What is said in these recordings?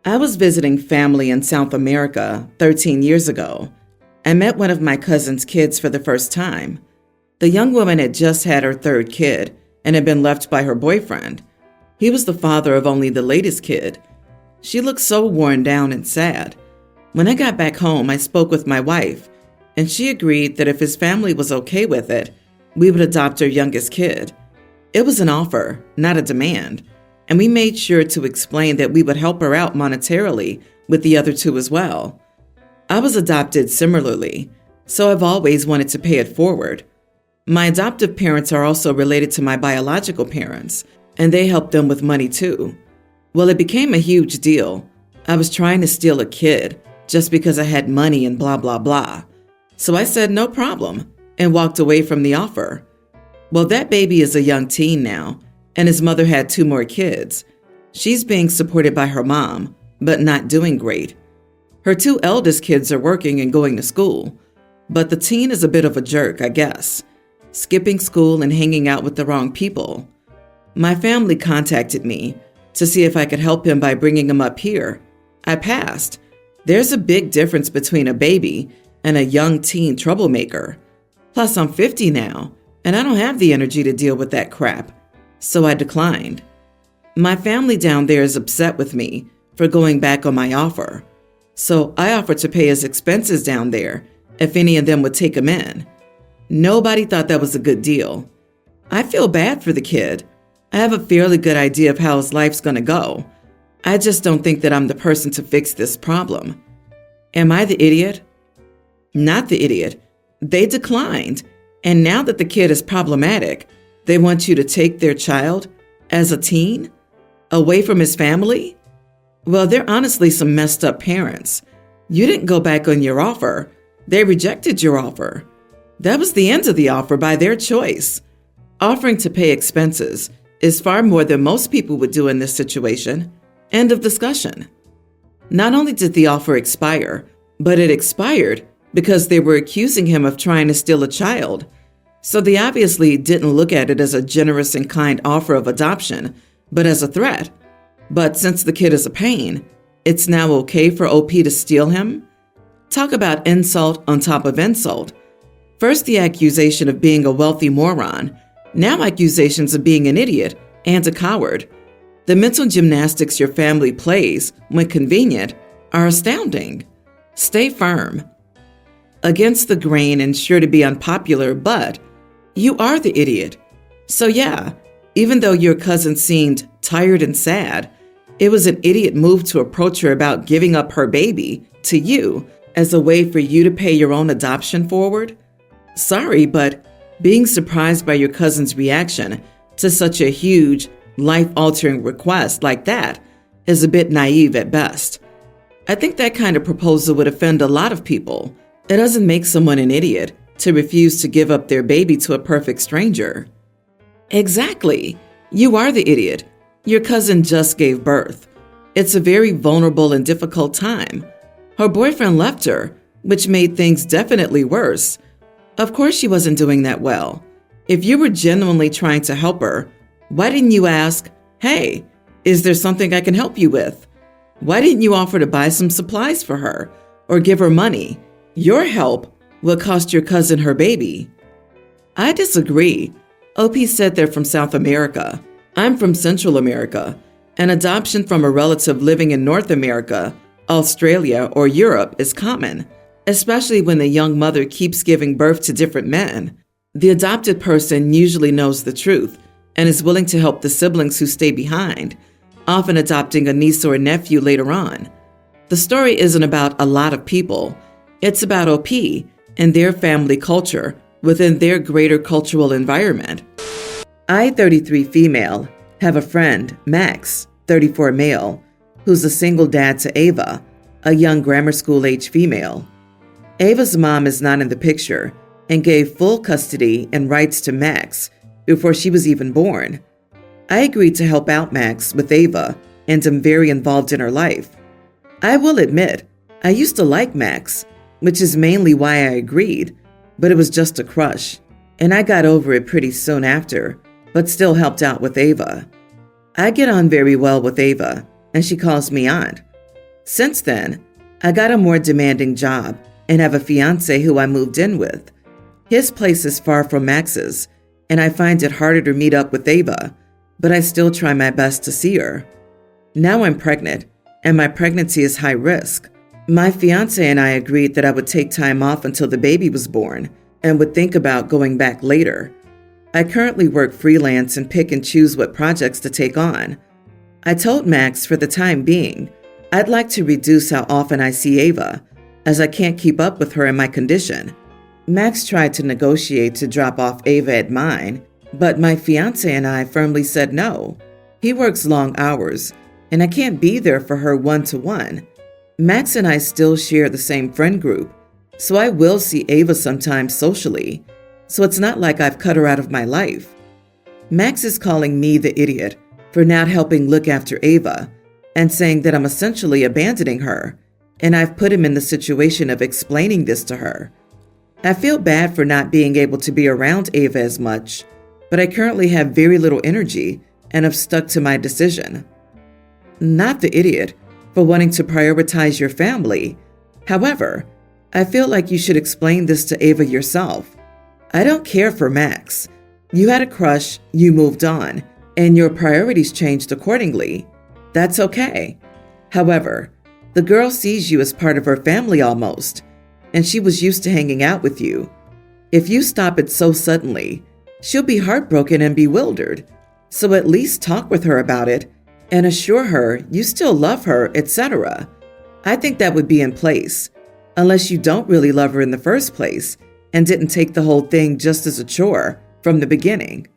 I was visiting family in South America 13 years ago. I met one of my cousin's kids for the first time. The young woman had just had her third kid and had been left by her boyfriend. He was the father of only the latest kid. She looked so worn down and sad. When I got back home, I spoke with my wife, and she agreed that if his family was okay with it, we would adopt her youngest kid. It was an offer, not a demand, and we made sure to explain that we would help her out monetarily with the other two as well. I was adopted similarly, so I've always wanted to pay it forward. My adoptive parents are also related to my biological parents, and they helped them with money too. Well, it became a huge deal. I was trying to steal a kid just because I had money and blah, blah, blah. So I said no problem and walked away from the offer. Well, that baby is a young teen now, and his mother had 2 more kids. She's being supported by her mom, but not doing great. Her 2 eldest kids are working and going to school, but the teen is a bit of a jerk, I guess, skipping school and hanging out with the wrong people. My family contacted me to see if I could help him by bringing him up here. I passed. There's a big difference between a baby and a young teen troublemaker. Plus, I'm 50 now, and I don't have the energy to deal with that crap, so I declined. My family down there is upset with me for going back on my offer, so I offered to pay his expenses down there if any of them would take him in. Nobody thought that was a good deal. I feel bad for the kid. I have a fairly good idea of how his life's going to go. I just don't think that I'm the person to fix this problem. Am I the idiot? Not the idiot. They declined, and now that the kid is problematic, they want you to take their child, as a teen, away from his family? Well, they're honestly some messed up parents. You didn't go back on your offer. They rejected your offer. That was the end of the offer by their choice. Offering to pay expenses is far more than most people would do in this situation. End of discussion. Not only did the offer expire, but it expired because they were accusing him of trying to steal a child. So they obviously didn't look at it as a generous and kind offer of adoption, but as a threat. But since the kid is a pain, it's now okay for OP to steal him? Talk about insult on top of insult. First the accusation of being a wealthy moron, now accusations of being an idiot and a coward. The mental gymnastics your family plays, when convenient, are astounding. Stay firm. Against the grain and sure to be unpopular, but you are the idiot. So yeah, even though your cousin seemed tired and sad, it was an idiot move to approach her about giving up her baby to you as a way for you to pay your own adoption forward. Sorry, but being surprised by your cousin's reaction to such a huge, life-altering request like that is a bit naive at best. I think that kind of proposal would offend a lot of people. It doesn't make someone an idiot to refuse to give up their baby to a perfect stranger. Exactly. You are the idiot. Your cousin just gave birth. It's a very vulnerable and difficult time. Her boyfriend left her, which made things definitely worse. Of course she wasn't doing that well. If you were genuinely trying to help her, why didn't you ask, hey, is there something I can help you with? Why didn't you offer to buy some supplies for her or give her money? Your help will cost your cousin her baby. I disagree. OP said they're from South America. I'm from Central America. An adoption from a relative living in North America, Australia, or Europe is common, especially when the young mother keeps giving birth to different men. The adopted person usually knows the truth and is willing to help the siblings who stay behind, often adopting a niece or a nephew later on. The story isn't about a lot of people. It's about OP and their family culture within their greater cultural environment. I, 33 female, have a friend, Max, 34 male, who's a single dad to Ava, a young grammar school-age female. Ava's mom is not in the picture and gave full custody and rights to Max before she was even born. I agreed to help out Max with Ava and am very involved in her life. I will admit, I used to like Max, which is mainly why I agreed, but it was just a crush, and I got over it pretty soon after, but still helped out with Ava. I get on very well with Ava, and she calls me aunt. Since then, I got a more demanding job and have a fiance who I moved in with. His place is far from Max's, and I find it harder to meet up with Ava, but I still try my best to see her. Now I'm pregnant, and my pregnancy is high risk. My fiance and I agreed that I would take time off until the baby was born and would think about going back later. I currently work freelance and pick and choose what projects to take on. I told Max for the time being, I'd like to reduce how often I see Ava, as I can't keep up with her in my condition. Max tried to negotiate to drop off Ava at mine, but my fiance and I firmly said no. He works long hours, and I can't be there for her one-to-one. Max and I still share the same friend group, so I will see Ava sometimes socially, so it's not like I've cut her out of my life. Max is calling me the idiot for not helping look after Ava and saying that I'm essentially abandoning her, and I've put him in the situation of explaining this to her. I feel bad for not being able to be around Ava as much, but I currently have very little energy and have stuck to my decision. Not the idiot for wanting to prioritize your family. However, I feel like you should explain this to Ava yourself. I don't care for Max. You had a crush, you moved on, and your priorities changed accordingly. That's okay. However, the girl sees you as part of her family almost, and she was used to hanging out with you. If you stop it so suddenly, she'll be heartbroken and bewildered. So at least talk with her about it and assure her you still love her, etc. I think that would be in place, unless you don't really love her in the first place and didn't take the whole thing just as a chore from the beginning.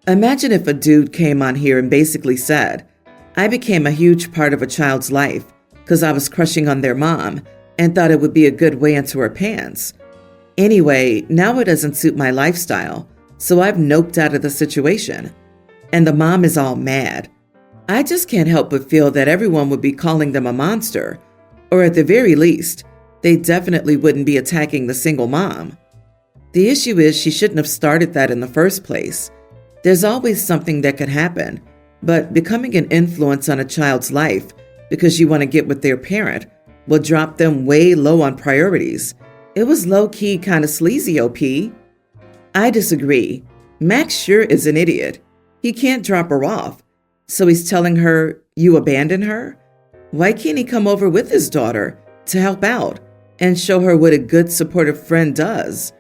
Imagine if a dude came on here and basically said, I became a huge part of a child's life because I was crushing on their mom and thought it would be a good way into her pants. Anyway, now it doesn't suit my lifestyle, so I've noped out of the situation. And the mom is all mad. I just can't help but feel that everyone would be calling them a monster, or at the very least, they definitely wouldn't be attacking the single mom. The issue is she shouldn't have started that in the first place. There's always something that could happen, but becoming an influence on a child's life because you want to get with their parent will drop them way low on priorities. It was low-key kind of sleazy, OP. I disagree. Max sure is an idiot. He can't drop her off. So he's telling her, you abandon her? Why can't he come over with his daughter to help out and show her what a good supportive friend does?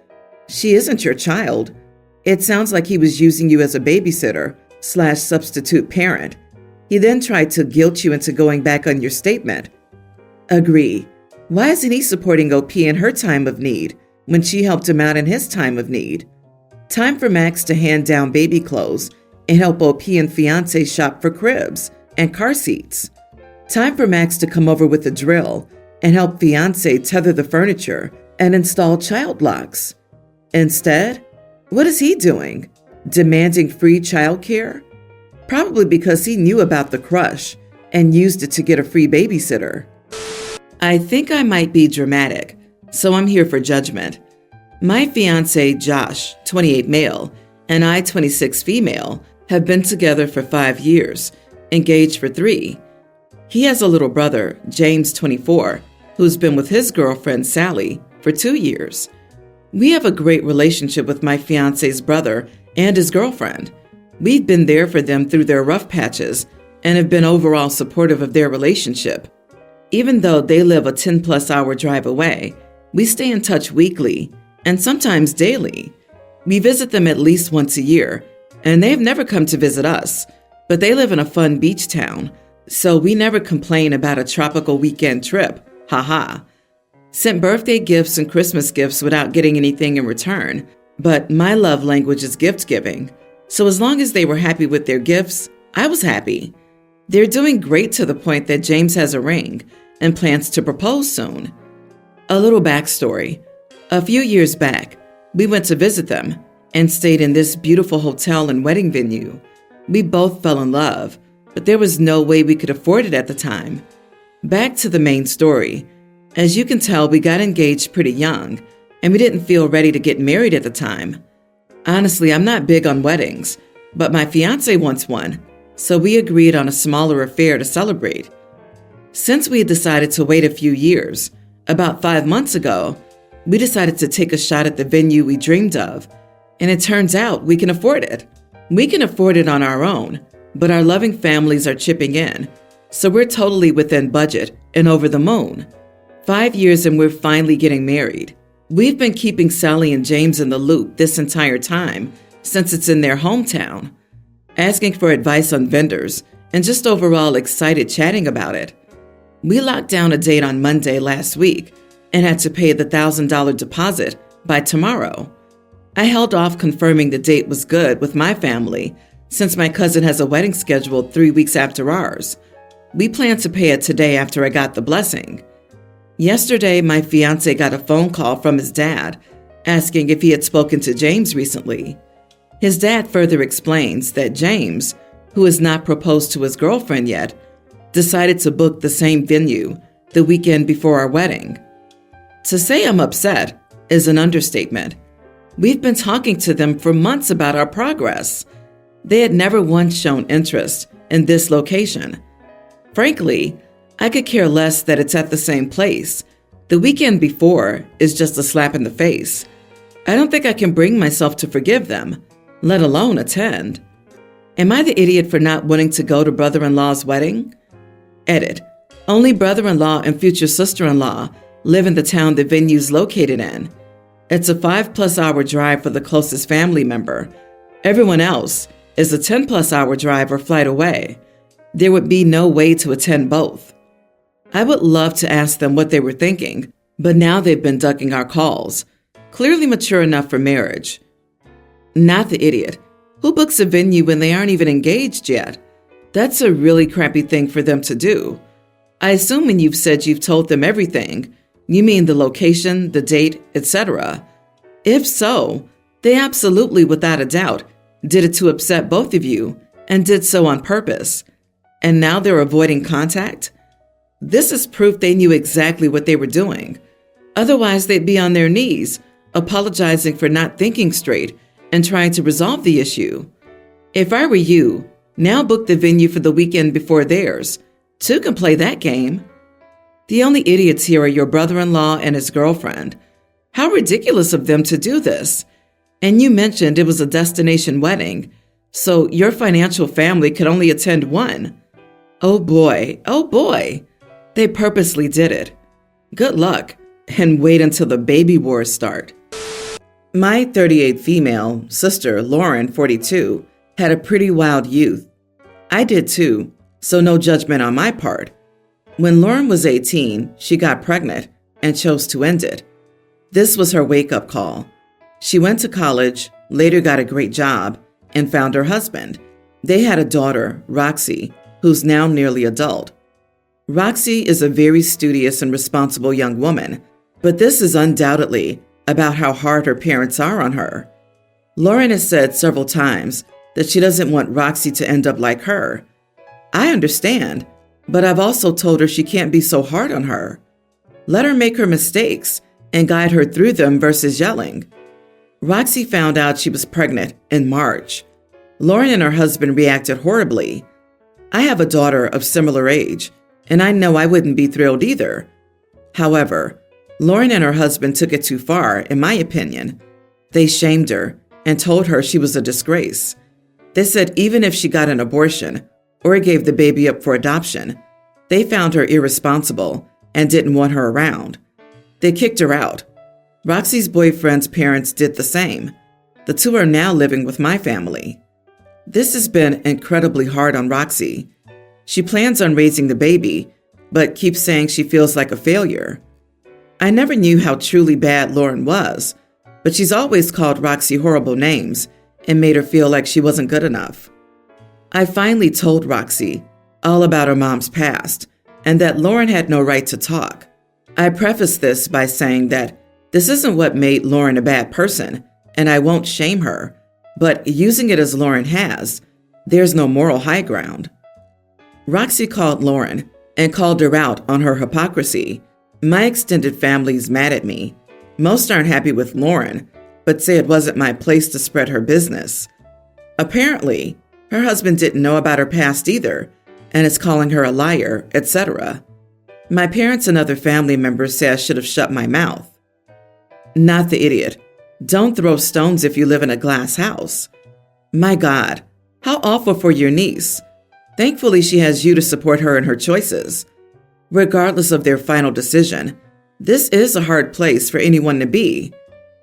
She isn't your child. It sounds like he was using you as a babysitter/substitute parent. He then tried to guilt you into going back on your statement. Agree. Why isn't he supporting OP in her time of need when she helped him out in his time of need? Time for Max to hand down baby clothes and help OP and fiance shop for cribs and car seats. Time for Max to come over with a drill and help fiance tether the furniture and install child locks. Instead, what is he doing? Demanding free childcare? Probably because he knew about the crush and used it to get a free babysitter. I think I might be dramatic, so I'm here for judgment. My fiance, Josh, 28 male, and I, 26 female, have been together for 5 years, engaged for 3. He has a little brother, James, 24, who's been with his girlfriend, Sally, for 2 years. We have a great relationship with my fiance's brother and his girlfriend. We've been there for them through their rough patches and have been overall supportive of their relationship. Even though they live a 10-plus hour drive away, we stay in touch weekly and sometimes daily. We visit them at least once a year, and they've never come to visit us, but they live in a fun beach town, so we never complain about a tropical weekend trip. Haha. Sent birthday gifts and Christmas gifts without getting anything in return, but my love language is gift giving. So as long as they were happy with their gifts, I was happy. They're doing great to the point that James has a ring and plans to propose soon. A little backstory. A few years back, we went to visit them and stayed in this beautiful hotel and wedding venue. We both fell in love, but there was no way we could afford it at the time. Back to the main story. As you can tell, we got engaged pretty young, and we didn't feel ready to get married at the time. Honestly, I'm not big on weddings, but my fiance wants one, so we agreed on a smaller affair to celebrate. Since we had decided to wait a few years, about 5 months ago, we decided to take a shot at the venue we dreamed of, and it turns out we can afford it. We can afford it on our own, but our loving families are chipping in, so we're totally within budget and over the moon. 5 years and we're finally getting married. We've been keeping Sally and James in the loop this entire time, since it's in their hometown, asking for advice on vendors and just overall excited chatting about it. We locked down a date on Monday last week and had to pay the $1,000 deposit by tomorrow. I held off confirming the date was good with my family since my cousin has a wedding scheduled 3 weeks after ours. We plan to pay it today after I got the blessing. Yesterday, my fiancé got a phone call from his dad asking if he had spoken to James recently. His dad further explains that James, who has not proposed to his girlfriend yet, decided to book the same venue the weekend before our wedding. To say I'm upset is an understatement. We've been talking to them for months about our progress. They had never once shown interest in this location. Frankly, I could care less that it's at the same place. The weekend before is just a slap in the face. I don't think I can bring myself to forgive them, let alone attend. Am I the idiot for not wanting to go to brother-in-law's wedding? Edit. Only brother-in-law and future sister-in-law live in the town the venue's located in. It's a 5+ hour drive for the closest family member. Everyone else is a 10+ hour drive or flight away. There would be no way to attend both. I would love to ask them what they were thinking, but now they've been ducking our calls. Clearly mature enough for marriage. Not the idiot. Who books a venue when they aren't even engaged yet? That's a really crappy thing for them to do. I assume when you've said you've told them everything, you mean the location, the date, etc. If so, they absolutely, without a doubt, did it to upset both of you and did so on purpose. And now they're avoiding contact? This is proof they knew exactly what they were doing. Otherwise, they'd be on their knees, apologizing for not thinking straight and trying to resolve the issue. If I were you, now book the venue for the weekend before theirs. Two can play that game. The only idiots here are your brother-in-law and his girlfriend. How ridiculous of them to do this. And you mentioned it was a destination wedding, so your financial family could only attend one. Oh boy, they purposely did it. Good luck, and wait until the baby wars start. My 38 female sister, Lauren, 42, had a pretty wild youth. I did too, so no judgment on my part. When Lauren was 18, she got pregnant and chose to end it. This was her wake-up call. She went to college, later got a great job, and found her husband. They had a daughter, Roxy, who's now nearly adult. Roxy is a very studious and responsible young woman, but this is undoubtedly about how hard her parents are on her. Lauren has said several times that she doesn't want Roxy to end up like her. I understand, but I've also told her she can't be so hard on her. Let her make her mistakes and guide her through them versus yelling. Roxy found out she was pregnant in March. Lauren and her husband reacted horribly. I have a daughter of similar age, and I know I wouldn't be thrilled either. However, Lauren and her husband took it too far, in my opinion. They shamed her and told her she was a disgrace. They said even if she got an abortion or gave the baby up for adoption, they found her irresponsible and didn't want her around. They kicked her out. Roxy's boyfriend's parents did the same. The two are now living with my family. This has been incredibly hard on Roxy. She plans on raising the baby, but keeps saying she feels like a failure. I never knew how truly bad Lauren was, but she's always called Roxy horrible names and made her feel like she wasn't good enough. I finally told Roxy all about her mom's past and that Lauren had no right to talk. I prefaced this by saying that this isn't what made Lauren a bad person, and I won't shame her, but using it as Lauren has, there's no moral high ground. Roxy called Lauren and called her out on her hypocrisy. My extended family's mad at me. Most aren't happy with Lauren, but say it wasn't my place to spread her business. Apparently, her husband didn't know about her past either, and is calling her a liar, etc. My parents and other family members say I should have shut my mouth. Not the idiot. Don't throw stones if you live in a glass house. My God, how awful for your niece. Thankfully, she has you to support her in her choices. Regardless of their final decision, this is a hard place for anyone to be.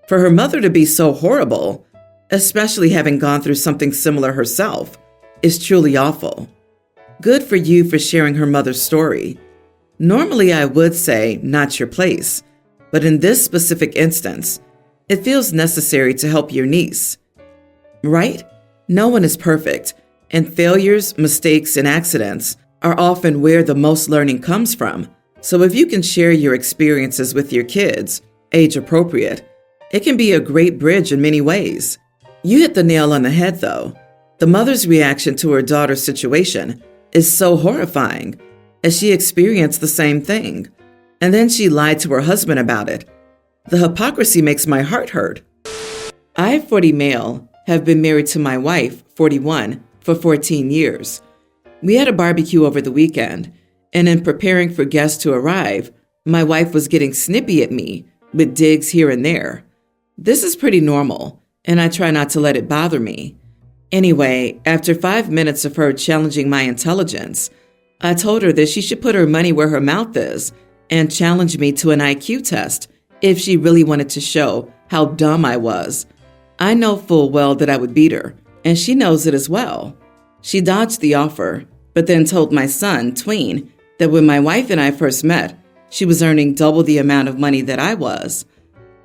For her mother to be so horrible, especially having gone through something similar herself, is truly awful. Good for you for sharing her mother's story. Normally, I would say not your place, but in this specific instance, it feels necessary to help your niece. Right? No one is perfect, and failures, mistakes, and accidents are often where the most learning comes from. So if you can share your experiences with your kids, age appropriate, it can be a great bridge in many ways. You hit the nail on the head, though. The mother's reaction to her daughter's situation is so horrifying, as she experienced the same thing. And then she lied to her husband about it. The hypocrisy makes my heart hurt. I, 40 male, have been married to my wife, 41, for 14 years. We had a barbecue over the weekend, and in preparing for guests to arrive, my wife was getting snippy at me with digs here and there. This is pretty normal, and I try not to let it bother me. Anyway, after 5 minutes of her challenging my intelligence, I told her that she should put her money where her mouth is and challenge me to an IQ test if she really wanted to show how dumb I was. I know full well that I would beat her, and she knows it as well. She dodged the offer, but then told my son, Tween, that when my wife and I first met, she was earning double the amount of money that I was.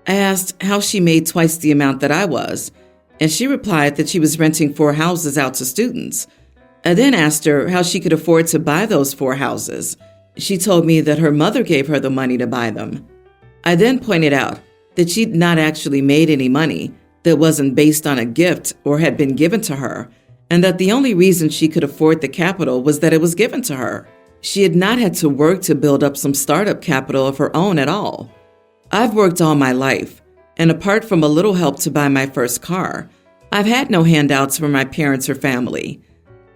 I asked how she made twice the amount that I was, and she replied that she was renting 4 houses out to students. I then asked her how she could afford to buy those 4 houses. She told me that her mother gave her the money to buy them. I then pointed out that she'd not actually made any money that wasn't based on a gift or had been given to her, and that the only reason she could afford the capital was that it was given to her. She had not had to work to build up some startup capital of her own at all. I've worked all my life, and apart from a little help to buy my first car, I've had no handouts from my parents or family.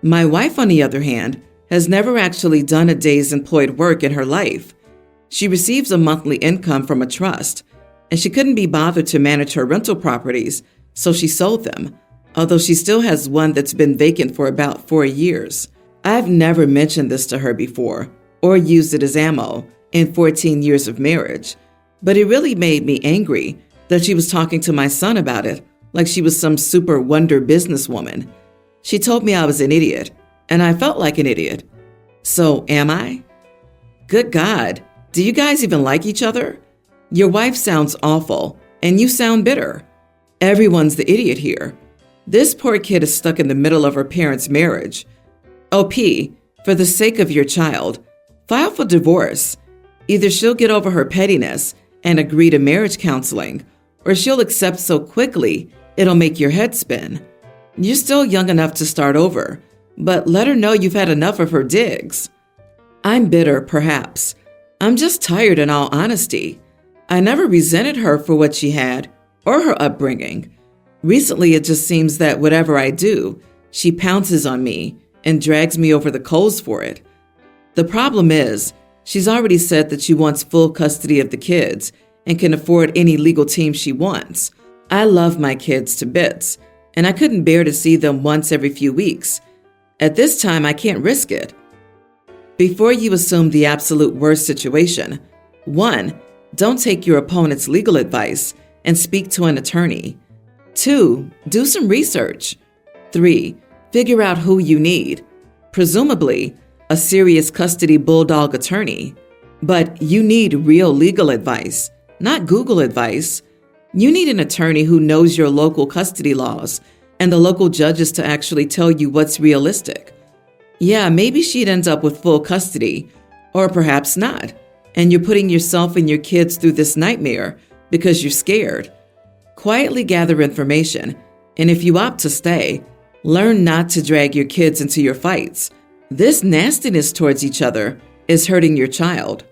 My wife, on the other hand, has never actually done a day's employed work in her life. She receives a monthly income from a trust, and she couldn't be bothered to manage her rental properties, so she sold them, although she still has one that's been vacant for about 4 years. I've never mentioned this to her before or used it as ammo in 14 years of marriage, but it really made me angry that she was talking to my son about it like she was some super wonder businesswoman. She told me I was an idiot, and I felt like an idiot. So am I? Good God, do you guys even like each other? Your wife sounds awful, and you sound bitter. Everyone's the idiot here. This poor kid is stuck in the middle of her parents' marriage. OP, for the sake of your child, file for divorce. Either she'll get over her pettiness and agree to marriage counseling, or she'll accept so quickly it'll make your head spin. You're still young enough to start over, but let her know you've had enough of her digs. I'm bitter, perhaps. I'm just tired in all honesty. I never resented her for what she had or her upbringing. Recently, it just seems that whatever I do, she pounces on me and drags me over the coals for it. The problem is, she's already said that she wants full custody of the kids and can afford any legal team she wants. I love my kids to bits, and I couldn't bear to see them once every few weeks. At this time, I can't risk it. Before you assume the absolute worst situation, 1, don't take your opponent's legal advice and speak to an attorney. 2, do some research. 3, figure out who you need. Presumably, a serious custody bulldog attorney. But you need real legal advice, not Google advice. You need an attorney who knows your local custody laws and the local judges to actually tell you what's realistic. Yeah, maybe she'd end up with full custody, or perhaps not, and you're putting yourself and your kids through this nightmare because you're scared. Quietly gather information, and if you opt to stay, learn not to drag your kids into your fights. This nastiness towards each other is hurting your child.